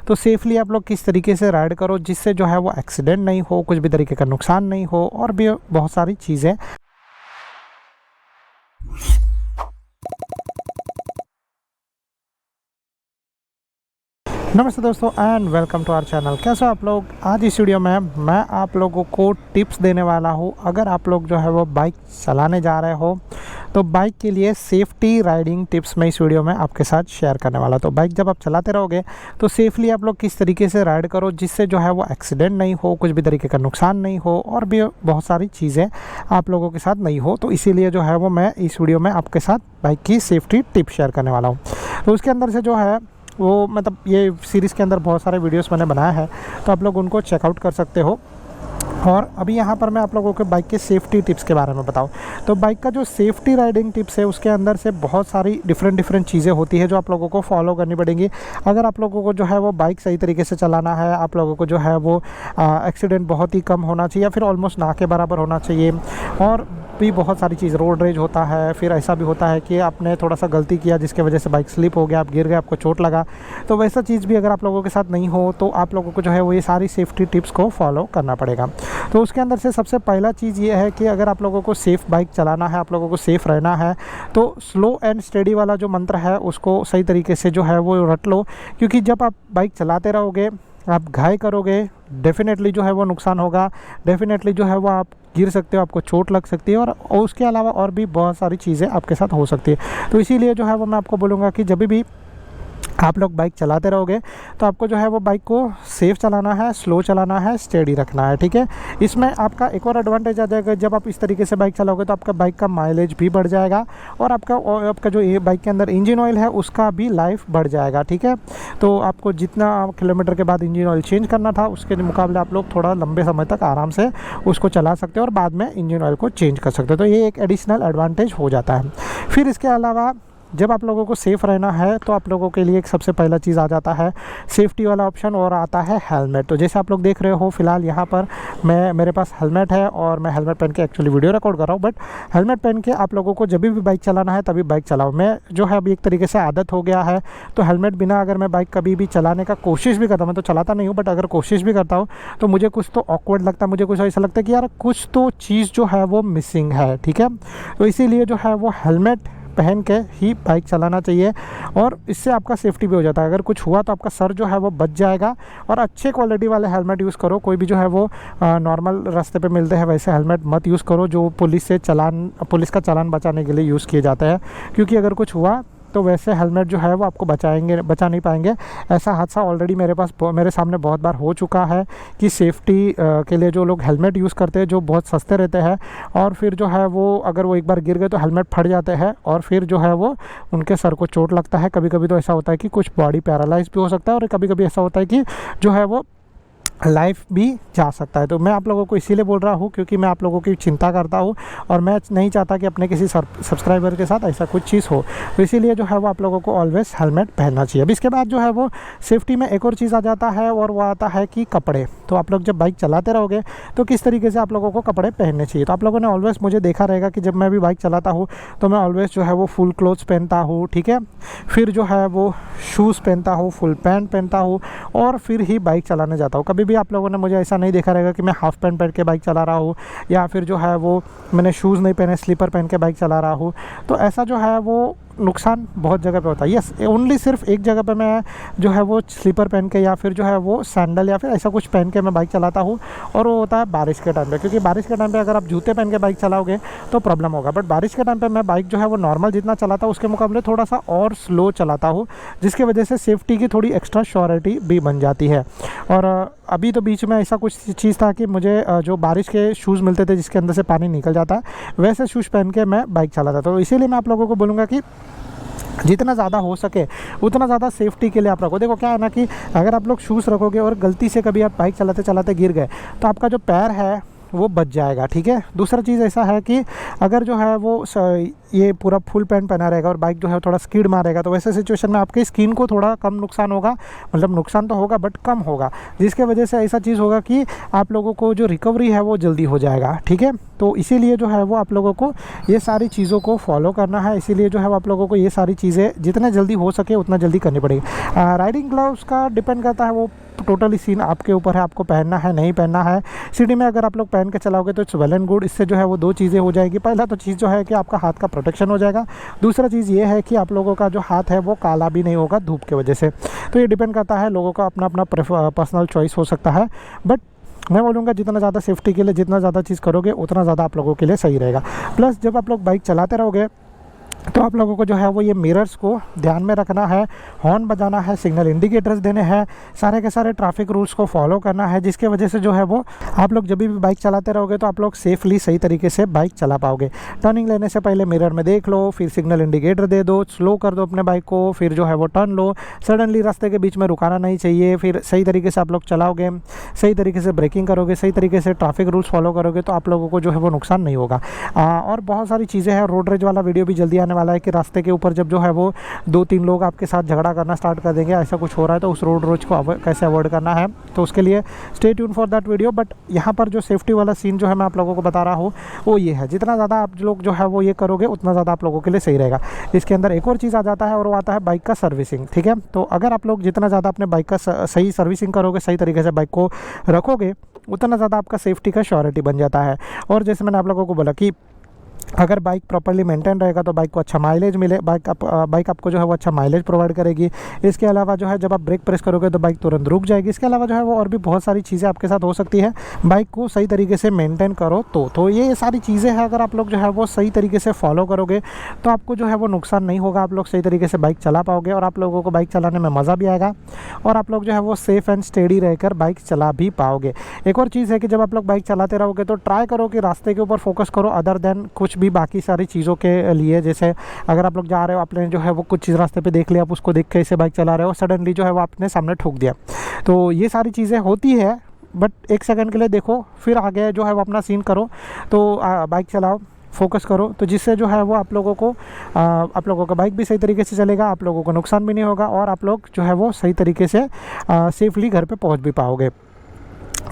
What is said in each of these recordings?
तो सेफ़ली आप लोग किस तरीके से राइड करो जिससे जो है वो एक्सीडेंट नहीं हो, कुछ भी तरीके का नुकसान नहीं हो और भी बहुत सारी चीज़ें। नमस्ते दोस्तों and welcome to our channel. कैसे हो आप लोग? आज इस वीडियो में मैं आप लोगों को टिप्स देने वाला हूँ। अगर आप लोग जो है वो बाइक चलाने जा रहे हो तो बाइक के लिए सेफ्टी राइडिंग टिप्स मैं इस वीडियो में आपके साथ शेयर करने वाला। तो बाइक जब आप चलाते रहोगे तो सेफली आप लोग किस तरीके से राइड करो जिससे जो है वो एक्सीडेंट नहीं हो, कुछ भी तरीके का नुकसान नहीं हो और भी बहुत सारी चीज़ें आप लोगों के साथ नहीं हो। तो इसीलिए जो है वो मैं इस वीडियो में आपके साथ बाइक की सेफ्टी टिप शेयर करने वाला हूँ। तो उसके अंदर से जो है वो मतलब ये सीरीज़ के अंदर बहुत सारे वीडियोस मैंने बनाया है, तो आप लोग उनको चेकआउट कर सकते हो। और अभी यहाँ पर मैं आप लोगों को बाइक के सेफ्टी टिप्स के बारे में बताऊँ तो बाइक का जो सेफ्टी राइडिंग टिप्स है उसके अंदर से बहुत सारी डिफरेंट चीज़ें होती है जो आप लोगों को फॉलो करनी पड़ेंगी। अगर आप लोगों को जो है वो बाइक सही तरीके से चलाना है, आप लोगों को जो है वो एक्सीडेंट बहुत ही कम होना चाहिए या फिर ऑलमोस्ट ना के बराबर होना चाहिए। और भी बहुत सारी चीज़, रोड रेज होता है, फिर ऐसा भी होता है कि आपने थोड़ा सा गलती किया जिसके वजह से बाइक स्लिप हो गया, आप गिर गए, आपको चोट लगा, तो वैसा चीज़ भी अगर आप लोगों के साथ नहीं हो तो आप लोगों को जो है वो ये सारी सेफ्टी टिप्स को फॉलो करना पड़ेगा। तो उसके अंदर से सबसे पहला चीज़ ये है कि अगर आप लोगों को सेफ़ बाइक चलाना है, आप लोगों को सेफ़ रहना है तो स्लो एंड स्टेडी वाला जो मंत्र है उसको सही तरीके से जो है वो रट लो। क्योंकि जब आप बाइक चलाते रहोगे, आप घाय करोगे, डेफिनेटली जो है वो नुकसान होगा, डेफिनेटली जो है वो आप गिर सकते हो, आपको चोट लग सकती है और उसके अलावा और भी बहुत सारी चीज़ें आपके साथ हो सकती है। तो इसीलिए जो है वो मैं आपको बोलूँगा कि जब भी आप लोग बाइक चलाते रहोगे तो आपको जो है वो बाइक को सेफ़ चलाना है, स्लो चलाना है, स्टेडी रखना है, ठीक है। इसमें आपका एक और एडवांटेज आ जाएगा, जब आप इस तरीके से बाइक चलाओगे तो आपका बाइक का माइलेज भी बढ़ जाएगा और आपका जो ये बाइक के अंदर इंजन ऑयल है उसका भी लाइफ बढ़ जाएगा, ठीक है। तो आपको जितना किलोमीटर के बाद इंजन ऑयल चेंज करना था उसके मुकाबले आप लोग थोड़ा लंबे समय तक आराम से उसको चला सकते हो और बाद में इंजन ऑयल को चेंज कर सकते हो। तो ये एक एडिशनल एडवांटेज हो जाता है। फिर इसके अलावा जब आप लोगों को सेफ़ रहना है तो आप लोगों के लिए एक सबसे पहला चीज़ आ जाता है सेफ्टी वाला ऑप्शन और आता है हेलमेट। तो जैसे आप लोग देख रहे हो फ़िलहाल यहाँ पर मेरे पास हेलमेट है और मैं हेलमेट पहन के एक्चुअली वीडियो रिकॉर्ड कर रहा हूँ, बट हेलमेट पहन के आप लोगों को जब भी बाइक चलाना है तभी बाइक चलाओ। मैं जो है अभी एक तरीके से आदत हो गया है तो हेलमेट बिना अगर मैं बाइक कभी भी चलाने का कोशिश भी करता हूँ, मैं तो चलाता नहीं हूँ बट अगर कोशिश भी करता हूँ तो मुझे कुछ तो ऑकवर्ड लगता है, मुझे कुछ ऐसा लगता है कि यार कुछ तो चीज़ जो है वो मिसिंग है, ठीक है। तो इसीलिए जो है वो हेलमेट पहन के ही बाइक चलाना चाहिए और इससे आपका सेफ्टी भी हो जाता है। अगर कुछ हुआ तो आपका सर जो है वो बच जाएगा। और अच्छे क्वालिटी वाले हेलमेट यूज़ करो, कोई भी जो है वो नॉर्मल रास्ते पे मिलते हैं वैसे हेलमेट मत यूज़ करो जो पुलिस का चालान बचाने के लिए यूज़ किए जाते हैं। क्योंकि अगर कुछ हुआ तो वैसे हेलमेट जो है वो आपको बचा नहीं पाएंगे। ऐसा हादसा ऑलरेडी मेरे सामने बहुत बार हो चुका है कि सेफ्टी के लिए जो लोग हेलमेट यूज़ करते हैं जो बहुत सस्ते रहते हैं और फिर जो है वो अगर वो एक बार गिर गए तो हेलमेट फट जाते हैं और फिर जो है वो उनके सर को चोट लगता है। कभी कभी तो ऐसा होता है कि कुछ बॉडी पैरालाइज भी हो सकता है और कभी कभी ऐसा होता है कि जो है वो लाइफ भी जा सकता है। तो मैं आप लोगों को इसीलिए बोल रहा हूँ क्योंकि मैं आप लोगों की चिंता करता हूँ और मैं नहीं चाहता कि अपने किसी सब्सक्राइबर के साथ ऐसा कुछ चीज़ हो। तो इसीलिए जो है वो आप लोगों को ऑलवेज़ हेलमेट पहनना चाहिए। अब इसके बाद जो है वो सेफ्टी में एक और चीज़ आ जाता है और वो आता है कि कपड़े। तो आप लोग जब बाइक चलाते रहोगे तो किस तरीके से आप लोगों को कपड़े पहनने चाहिए। तो आप लोगों ने ऑलवेज़ मुझे देखा रहेगा कि जब मैं भी बाइक चलाता हूँ तो मैं ऑलवेज़ जो है वो फुल क्लोथ्स पहनता हूँ, ठीक है। फिर जो है वो शूज़ पहनता हूँ, फुल पैंट पहनता हूँ और फिर ही बाइक चलाने जाता हूँ। कभी भी आप लोगों ने मुझे ऐसा नहीं देखा रहेगा कि मैं हाफ़ पैंट पहन के बाइक चला रहा हूँ या फिर जो है वो मैंने शूज़ नहीं पहने, स्लीपर पहन के बाइक चला रहा हूँ। तो ऐसा जो है वो नुकसान बहुत जगह पे होता है। यस, ओनली सिर्फ एक जगह पे मैं जो है वो स्लीपर पहन के या फिर जो है वो सैंडल या फिर ऐसा कुछ पहन के मैं बाइक चलाता हूँ और वो होता है बारिश के टाइम पे। क्योंकि बारिश के टाइम पे अगर आप जूते पहन के बाइक चलाओगे तो प्रॉब्लम होगा, बट बारिश के टाइम पे मैं बाइक जो है वो नॉर्मल जितना चलाता हूँ उसके मुकाबले थोड़ा सा और स्लो चलाता हूँ, जिसकी वजह से सेफ्टी की थोड़ी एक्स्ट्रा श्योरिटी भी बन जाती है। और अभी तो बीच में ऐसा कुछ चीज़ था कि मुझे जो बारिश के शूज़ मिलते थे जिसके अंदर से पानी निकल जाता है, वैसे शूज़ पहन के मैं बाइक चलाता था। तो इसीलिए मैं आप लोगों को बोलूँगा कि जितना ज़्यादा हो सके उतना ज़्यादा सेफ्टी के लिए आप रखो। देखो क्या है ना कि अगर आप लोग शूज़ रखोगे और गलती से कभी आप बाइक चलाते चलाते गिर गए तो आपका जो पैर है वो बच जाएगा, ठीक है। दूसरा चीज़ ऐसा है कि अगर जो है वो ये पूरा फुल पैंट पहना रहेगा और बाइक जो है थोड़ा स्किड मारेगा, तो वैसे सिचुएशन में आपकी स्किन को थोड़ा कम नुकसान होगा, मतलब नुकसान तो होगा बट कम होगा, जिसके वजह से ऐसा चीज़ होगा कि आप लोगों को जो रिकवरी है वो जल्दी हो जाएगा, ठीक है। तो इसीलिए जो है वो आप लोगों को ये सारी चीज़ों को फॉलो करना है, इसीलिए जो है वो आप लोगों को ये सारी चीज़ें जितना जल्दी हो सके उतना जल्दी करनी पड़ेगी। राइडिंग ग्लव्स का डिपेंड करता है, वो टोटली सीन आपके ऊपर है, आपको पहनना है नहीं पहनना है। सिटी में अगर आप लोग पहन के चलाओगे तो इट्स वेल एंड गुड, इससे जो है वो दो चीज़ें हो जाएगी। पहला तो चीज़ जो है कि आपका हाथ का प्रोटेक्शन हो जाएगा, दूसरा चीज़ ये है कि आप लोगों का जो हाथ है वो काला भी नहीं होगा धूप की वजह से। तो ये डिपेंड करता है, लोगों का अपना अपना पर्सनल चॉइस हो सकता है, बट मैं बोलूँगा जितना ज़्यादा सेफ्टी के लिए जितना ज़्यादा चीज़ करोगे उतना ज़्यादा आप लोगों के लिए सही रहेगा। प्लस जब आप लोग बाइक चलाते रहोगे तो आप लोगों को जो है वो ये मिरर्स को ध्यान में रखना है, हॉर्न बजाना है, सिग्नल इंडिकेटर्स देने हैं, सारे के सारे ट्रैफिक रूल्स को फॉलो करना है, जिसके वजह से जो है वो आप लोग जब भी बाइक चलाते रहोगे तो आप लोग सेफली सही तरीके से बाइक चला पाओगे। टर्निंग लेने से पहले मिरर में देख लो, फिर सिग्नल इंडिकेटर दे दो, स्लो कर दो अपने बाइक को, फिर जो है वो टर्न लो, सडनली रास्ते के बीच में रुकाना नहीं चाहिए। फिर सही तरीके से आप लोग चलाओगे, सही तरीके से ब्रेकिंग करोगे, सही तरीके से ट्रैफिक रूल्स फॉलो करोगे तो आप लोगों को जो है वो नुकसान नहीं होगा। और बहुत सारी चीज़ें हैं, रोड रेज वाला वीडियो भी जल्दी आने वाला है कि रास्ते के ऊपर जब जो है वो 2-3 लोग आपके साथ झगड़ा करना स्टार्ट कर देंगे, ऐसा कुछ हो रहा है तो उस रोड रोज को कैसे अवॉइड करना है, तो उसके लिए stay tune for that video. But यहाँ पर जो सेफ्टी वाला सीन जो है मैं आप लोगों को बता रहा हूँ वो ये है, जितना ज़्यादा आप लोग जो है वो ये करोगे उतना ज़्यादा आप लोगों के लिए सही रहेगा। इसके अंदर एक और चीज़ आ जाता है और वो आता है बाइक का सर्विसिंग, ठीक है। तो अगर आप लोग जितना ज़्यादा अपने बाइक का सही सर्विसिंग करोगे, सही तरीके से बाइक को रखोगे, उतना ज़्यादा आपका सेफ्टी का श्योरिटी बन जाता है। और जैसे मैंने आप लोगों को बोला कि अगर बाइक प्रॉपर्ली मेंटेन रहेगा तो बाइक को अच्छा माइलेज मिले, बाइक आपको जो है वो अच्छा माइलेज प्रोवाइड करेगी। इसके अलावा जो है जब आप ब्रेक प्रेस करोगे तो बाइक तुरंत रुक जाएगी। इसके अलावा जो है वो और भी बहुत सारी चीज़ें आपके साथ हो सकती है, बाइक को सही तरीके से मेंटेन करो तो ये सारी चीज़ें हैं, अगर आप लोग जो है वो सही तरीके से फॉलो करोगे तो आपको जो है वो नुकसान नहीं होगा, आप लोग सही तरीके से बाइक चला पाओगे और आप लोगों को बाइक चलाने में मज़ा भी आएगा और आप लोग जो है वो सेफ़ एंड स्टेडी रहकर बाइक चला भी पाओगे। एक और चीज़ है कि जब आप लोग बाइक चलाते रहोगे तो ट्राई करो कि रास्ते के ऊपर फोकस करो अदर देन कुछ भी बाकी सारी चीज़ों के लिए। जैसे अगर आप लोग जा रहे हो, आपने जो है वो कुछ चीज़ रास्ते पे देख लिया, आप उसको देख के ऐसे बाइक चला रहे हो, सडनली जो है वो आपने सामने ठोक दिया, तो ये सारी चीज़ें होती है। बट एक सेकंड के लिए देखो, फिर आगे जो है वो अपना सीन करो, तो बाइक चलाओ, फोकस करो, तो जिससे जो है वो आप लोगों का बाइक भी सही तरीके से चलेगा, आप लोगों को नुकसान भी नहीं होगा और आप लोग जो है वो सही तरीके से सेफली घर पे पहुंच भी पाओगे।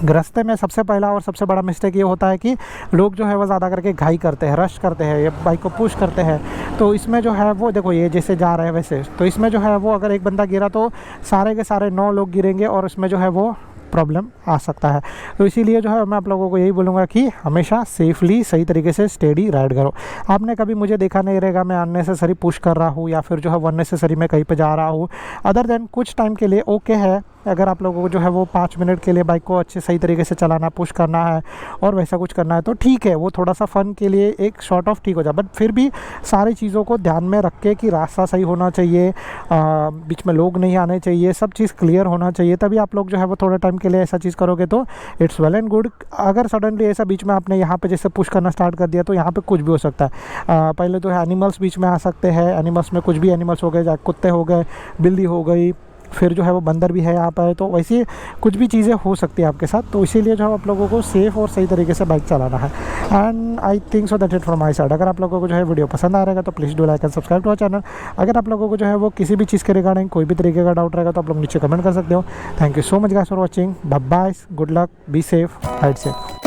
रास्ते में सबसे पहला और सबसे बड़ा मिस्टेक ये होता है कि लोग जो है वो ज़्यादा करके घाई करते हैं, रश करते हैं, ये बाइक को पुश करते हैं। तो इसमें जो है वो देखो, ये जैसे जा रहे हैं वैसे, तो इसमें जो है वो अगर एक बंदा गिरा तो सारे के सारे 9 लोग गिरेंगे और इसमें जो है वो प्रॉब्लम आ सकता है। तो इसीलिए जो है मैं आप लोगों को यही बोलूँगा कि हमेशा सेफली सही तरीके से स्टेडी राइड करो। आपने कभी मुझे देखा नहीं रहेगा मैं अननेसेसरी पुश कर रहा हूँ या फिर जो है वो अननेसेसरी मैं कहीं पे जा रहा हूँ। अदर देन कुछ टाइम के लिए ओके है, अगर आप लोगों को जो है वो 5 मिनट के लिए बाइक को अच्छे सही तरीके से चलाना, पुश करना है और वैसा कुछ करना है तो ठीक है, वो थोड़ा सा फ़न के लिए एक शॉर्ट ऑफ ठीक हो जाए। बट फिर भी सारी चीज़ों को ध्यान में रख के कि रास्ता सही होना चाहिए, बीच में लोग नहीं आने चाहिए, सब चीज़ क्लियर होना चाहिए, तभी आप लोग जो है वो थोड़े टाइम के लिए ऐसा चीज़ करोगे तो इट्स वेल एंड गुड। अगर सडनली ऐसा बीच में आपने यहाँ पे जैसे पुश करना स्टार्ट कर दिया तो यहाँ पे कुछ भी हो सकता है। पहले तो एनिमल्स बीच में आ सकते हैं, एनिमल्स में कुछ भी एनिमल्स हो गए, चाहे कुत्ते हो गए, बिल्ली हो गई, फिर जो है वो बंदर भी है यहाँ पर, तो वैसे कुछ भी चीज़ें हो सकती है आपके साथ। तो इसीलिए जो है आप लोगों को सेफ़ और सही तरीके से बाइक चलाना है। And I think so that it from my side. अगर आप लोगों को जो है वीडियो पसंद आ रहेगा तो please do like and subscribe to our channel. अगर आप लोगों को जो है वो किसी भी चीज़ के रिगार्डिंग कोई भी तरीके का डाउट रहेगा तो आप लोग नीचे कमेंट कर सकते हो। Thank you so much guys for watching, bye bye, good luck, be safe, ride safe.